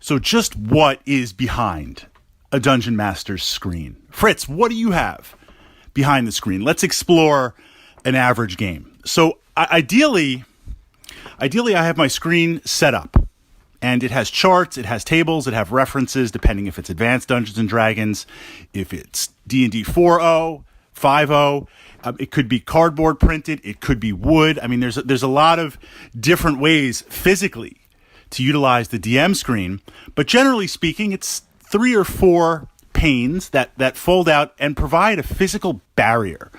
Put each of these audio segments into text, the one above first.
So just what is behind a Dungeon Master's screen? Fritz, what do you have behind the screen? Let's explore an average game. So ideally, I have my screen set up. And it has charts, it has tables, it has references, depending if it's Advanced Dungeons & Dragons, if it's D&D 4.0, 5.0. It could be cardboard printed, it could be wood. I mean, there's a lot of different ways physically to utilize the DM screen. But generally speaking, it's 3 or 4 panes that fold out and provide a physical barrier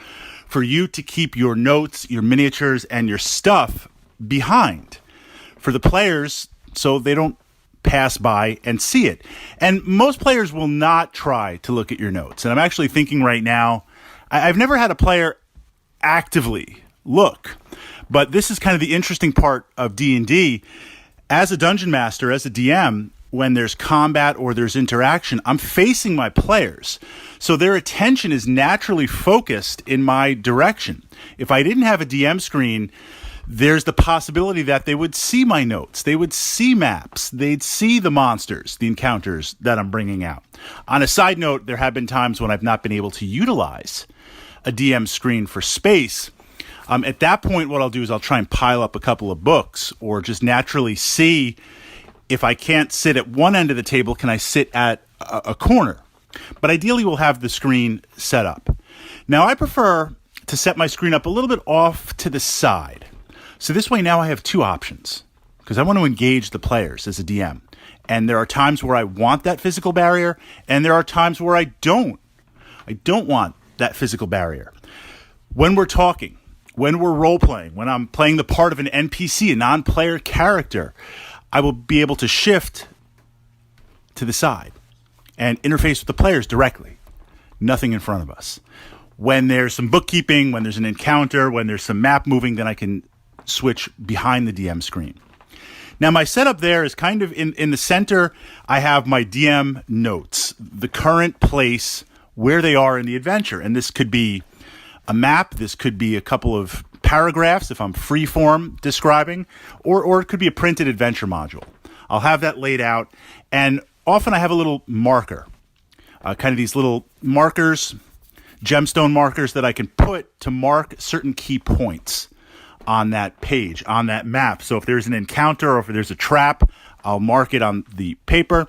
for you to keep your notes, your miniatures, and your stuff behind. For the players, so they don't pass by and see it. And most players will not try to look at your notes. And I'm actually thinking right now, I've never had a player actively look. But this is kind of the interesting part of D&D. As a dungeon master, as a DM, when there's combat or there's interaction, I'm facing my players. So their attention is naturally focused in my direction. If I didn't have a DM screen, there's the possibility that they would see my notes. They would see maps. They'd see the monsters, the encounters that I'm bringing out. On a side note, there have been times when I've not been able to utilize a DM screen for space. At that point, what I'll do is I'll try and pile up a couple of books or just naturally see if I can't sit at one end of the table, can I sit at a corner? But ideally, we'll have the screen set up. Now, I prefer to set my screen up a little bit off to the side. So this way now I have 2 options because I want to engage the players as a DM. And there are times where I want that physical barrier, and there are times where I don't. I don't want that physical barrier. When we're talking, when we're role-playing, when I'm playing the part of an NPC, a non-player character, I will be able to shift to the side and interface with the players directly. Nothing in front of us. When there's some bookkeeping, when there's an encounter, when there's some map moving, then I can switch behind the DM screen. Now, my setup there is kind of in the center. I have my DM notes, the current place where they are in the adventure. And this could be a map. This could be a couple of paragraphs if I'm freeform describing, or it could be a printed adventure module. I'll have that laid out. And often I have a little marker, kind of these little markers, gemstone markers that I can put to mark certain key points on that page, on that map. So if there's an encounter or if there's a trap, I'll mark it on the paper.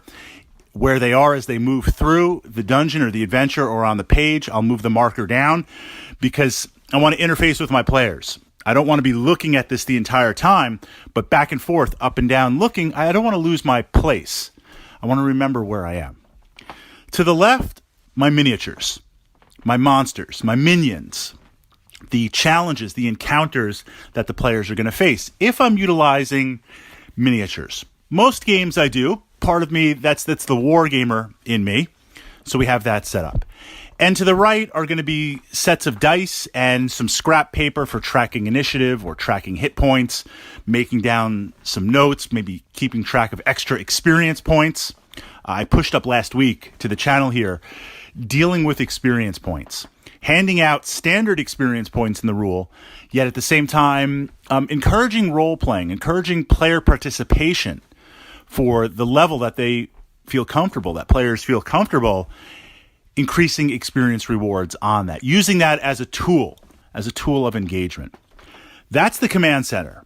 Where they are as they move through the dungeon or the adventure or on the page, I'll move the marker down because I want to interface with my players. I don't want to be looking at this the entire time, but back and forth, up and down looking. I don't want to lose my place. I want to remember where I am. To the left, my miniatures, my monsters, my minions, the challenges, the encounters that the players are going to face if I'm utilizing miniatures. Most games I do. Part of me, that's the Wargamer in me. So we have that set up. And to the right are going to be sets of dice and some scrap paper for tracking initiative or tracking hit points, making down some notes, maybe keeping track of extra experience points. I pushed up last week to the channel here, dealing with experience points, handing out standard experience points in the rule, yet at the same time, encouraging role-playing, encouraging player participation for the level that they feel comfortable, that players feel comfortable, increasing experience rewards on that, using that as a tool of engagement. That's the command center.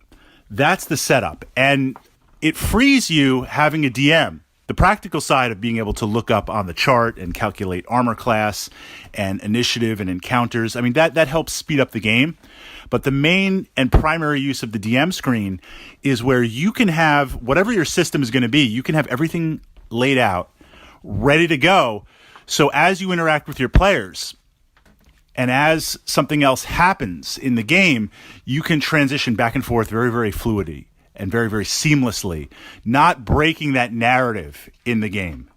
That's the setup. And it frees you having a DM, the practical side of being able to look up on the chart and calculate armor class and initiative and encounters. I mean, that helps speed up the game. But the main and primary use of the DM screen is where you can have whatever your system is going to be, you can have everything laid out, ready to go. So as you interact with your players and as something else happens in the game, you can transition back and forth very, very fluidly and very, very seamlessly, not breaking that narrative in the game.